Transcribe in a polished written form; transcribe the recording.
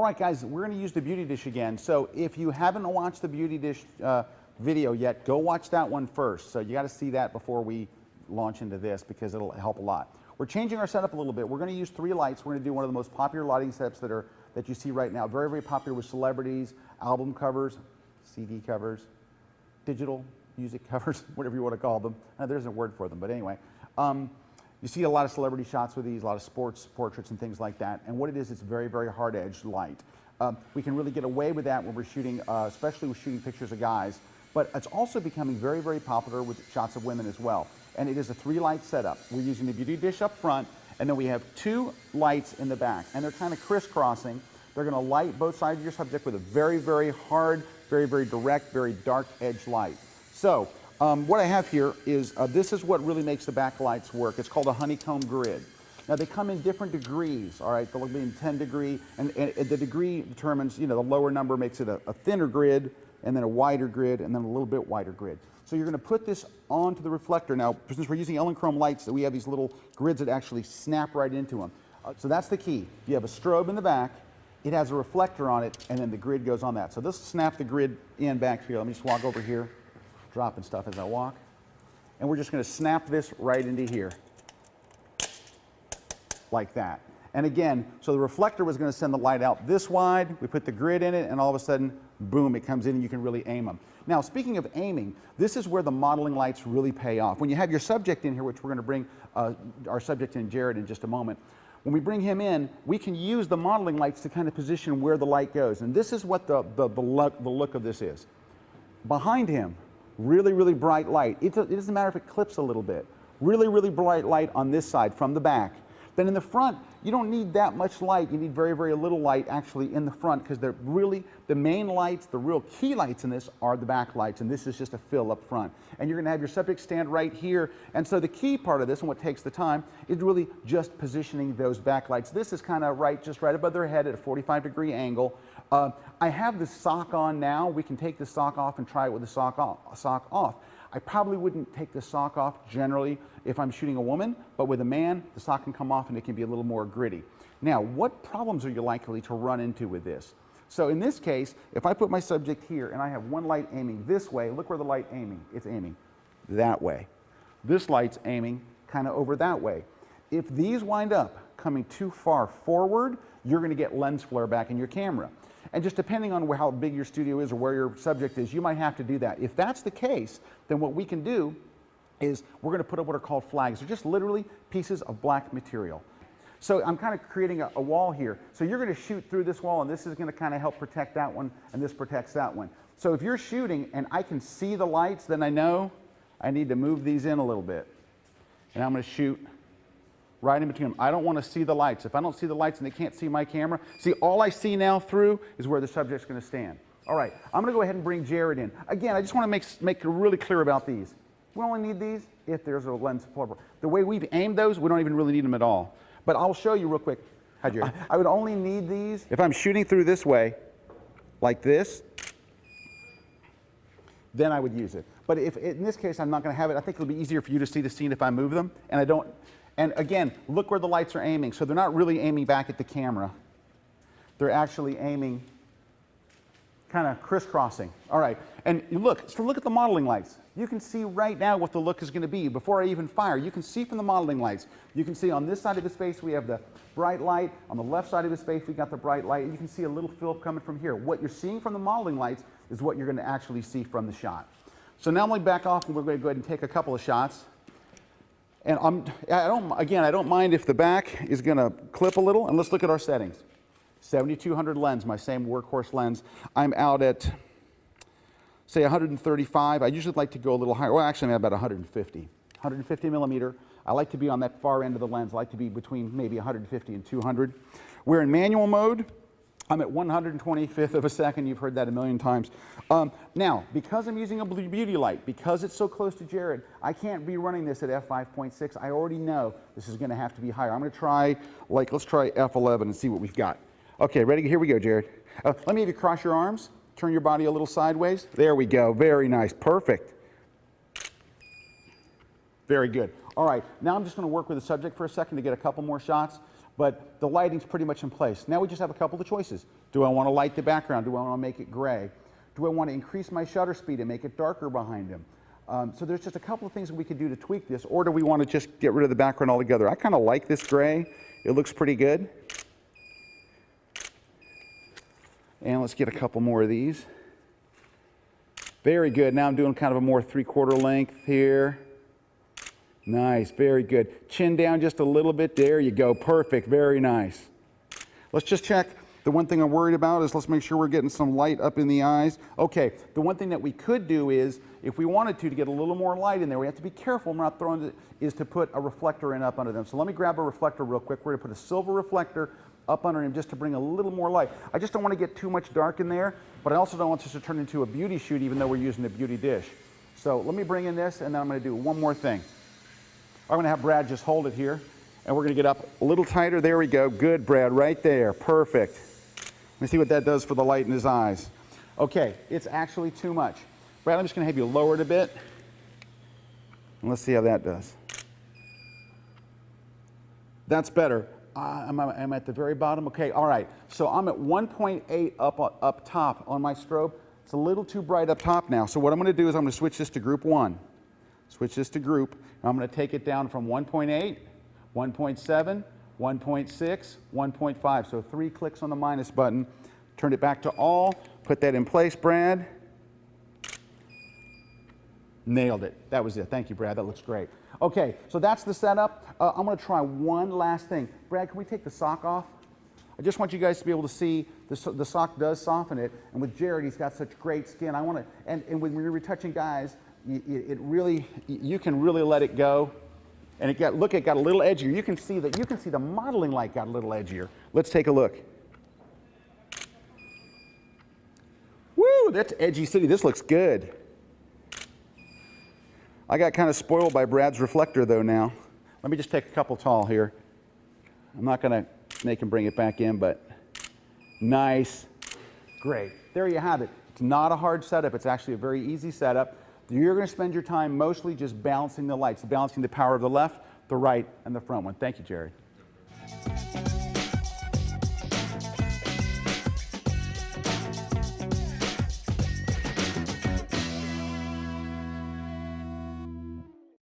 All right, guys, we're going to use the beauty dish again. So if you haven't watched the beauty dish video yet, go watch that one first. So you got to see that before we launch into this because it'll help a lot. We're changing our setup a little bit. We're going to use 3 lights. We're going to do one of the most popular lighting setups that you see right now. Very, very popular with celebrities, album covers, CD covers, digital music covers, whatever you want to call them. There's a word for them, but anyway. You see a lot of celebrity shots with these, a lot of sports portraits and things like that. And what it is, it's very, very hard-edged light. We can really get away with that when we're shooting, especially with shooting pictures of guys. But it's also becoming very, very popular with shots of women as well. And it is a 3-light setup. We're using the beauty dish up front, and then we have 2 lights in the back. And they're kind of crisscrossing. They're going to light both sides of your subject with a very, very hard, very, very direct, very dark edge light. So what I have here is, this is what really makes the backlights work. It's called a honeycomb grid. Now they come in different degrees, all right? They'll be in 10 degree, and the degree determines, you know, the lower number makes it a thinner grid, and then a wider grid, and then a little bit wider grid. So you're going to put this onto the reflector. Now, since we're using Elechrome lights, we have these little grids that actually snap right into them. So that's the key. You have a strobe in the back, it has a reflector on it, and then the grid goes on that. So this will snap the grid in back here. Let me just walk over here, dropping stuff as I walk. And we're just going to snap this right into here, like that. And again, so the reflector was going to send the light out this wide. We put the grid in it, and all of a sudden, boom, it comes in, and you can really aim them. Now, speaking of aiming, this is where the modeling lights really pay off. When you have your subject in here, which we're going to bring our subject in, Jared, in just a moment, when we bring him in, we can use the modeling lights to kind of position where the light goes. And this is what the look of this is. Behind him, really, really bright light. It doesn't matter if it clips a little bit. Really, really bright light on this side from the back. Then in the front, you don't need that much light. You need very, very little light actually in the front because they're really, the main lights, the real key lights in this are the back lights, and this is just a fill up front. And you're going to have your subject stand right here. And so the key part of this and what takes the time is really just positioning those back lights. This is kind of just right above their head at a 45-degree angle. I have the sock on now. We can take the sock off and try it with the sock off. I probably wouldn't take the sock off generally if I'm shooting a woman, but with a man, the sock can come off and it can be a little more gritty. Now, what problems are you likely to run into with this? So in this case, if I put my subject here and I have one light aiming this way, look where the light aiming. It's aiming that way. This light's aiming kind of over that way. If these wind up coming too far forward, you're going to get lens flare back in your camera. And just depending on how big your studio is or where your subject is, you might have to do that. If that's the case, then what we can do is we're going to put up what are called flags. They're just literally pieces of black material. So I'm kind of creating a wall here. So you're going to shoot through this wall, and this is going to kind of help protect that one, and this protects that one. So if you're shooting and I can see the lights, then I know I need to move these in a little bit. And I'm going to shoot right in between them. I don't want to see the lights. If I don't see the lights and they can't see my camera, see, all I see now through is where the subject's going to stand. All right, I'm going to go ahead and bring Jared in. Again, I just want to make it really clear about these. We only need these if there's a lens flare. The way we've aimed those, we don't even really need them at all. But I'll show you real quick. Hi, Jared. I would only need these if I'm shooting through this way, like this, then I would use it. But if in this case I'm not going to have it, I think it'll be easier for you to see the scene if I move them. And I don't. And again, look where the lights are aiming. So they're not really aiming back at the camera. They're actually aiming kind of crisscrossing. All right. And look at the modeling lights. You can see right now what the look is going to be before I even fire. You can see from the modeling lights. You can see on this side of his face we have the bright light. On the left side of his face we got the bright light. And you can see a little fillip coming from here. What you're seeing from the modeling lights is what you're going to actually see from the shot. So now I'm going to back off and we're going to go ahead and take a couple of shots. And I don't mind if the back is going to clip a little. And let's look at our settings. 7200 lens, my same workhorse lens. I'm out at, say, 135. I usually like to go a little higher. Well, actually, I'm at about 150. 150 millimeter. I like to be on that far end of the lens. I like to be between maybe 150 and 200. We're in manual mode. I'm at 125th of a second. You've heard that a million times. Now, because I'm using a beauty light, because it's so close to Jared, I can't be running this at f5.6. I already know this is going to have to be higher. I'm going to try, let's try f11 and see what we've got. Okay, ready? Here we go, Jared. Let me have you cross your arms. Turn your body a little sideways. There we go. Very nice. Perfect. Very good. All right, now I'm just going to work with the subject for a second to get a couple more shots. but the lighting's pretty much in place. Now we just have a couple of choices. Do I want to light the background? Do I want to make it gray? Do I want to increase my shutter speed and make it darker behind him? So there's just a couple of things that we could do to tweak this, or do we want to just get rid of the background altogether? I kind of like this gray. It looks pretty good. And let's get a couple more of these. Very good. Now I'm doing kind of a more 3/4 length here. Nice, very good. Chin down just a little bit. There you go. Perfect. Very nice. Let's just check. The one thing I'm worried about is let's make sure we're getting some light up in the eyes. Okay, the one thing that we could do is, if we wanted to get a little more light in there, we have to be careful we're not throwing it, is to put a reflector in up under them. So let me grab a reflector real quick. We're going to put a silver reflector up under him just to bring a little more light. I just don't want to get too much dark in there, but I also don't want this to turn into a beauty shoot even though we're using a beauty dish. So let me bring in this, and then I'm going to do one more thing. I'm going to have Brad just hold it here, and we're going to get up a little tighter. There we go. Good, Brad, right there. Perfect. Let me see what that does for the light in his eyes. Okay, it's actually too much. Brad, I'm just going to have you lower it a bit, and let's see how that does. That's better. I'm at the very bottom. Okay, all right. So I'm at 1.8 up top on my strobe. It's a little too bright up top now. So what I'm going to do is I'm going to switch this to group 1. Switch this to group. And I'm going to take it down from 1.8, 1.7, 1.6, 1.5. So 3 clicks on the minus button. Turn it back to all. Put that in place, Brad. Nailed it. That was it. Thank you, Brad. That looks great. Okay, so that's the setup. I'm going to try one last thing. Brad, can we take the sock off? I just want you guys to be able to see the sock does soften it. And with Jared, he's got such great skin. I want to, and when you're retouching guys, you can really let it go. And it got a little edgier. You can see the modeling light got a little edgier. Let's take a look. Woo, that's edgy city. This looks good. I got kind of spoiled by Brad's reflector though now. Let me just take a couple tall here. I'm not going to make him bring it back in, but nice. Great. There you have it. It's not a hard setup. It's actually a very easy setup. You're going to spend your time mostly just balancing the lights, balancing the power of the left, the right, and the front one. Thank you, Jerry.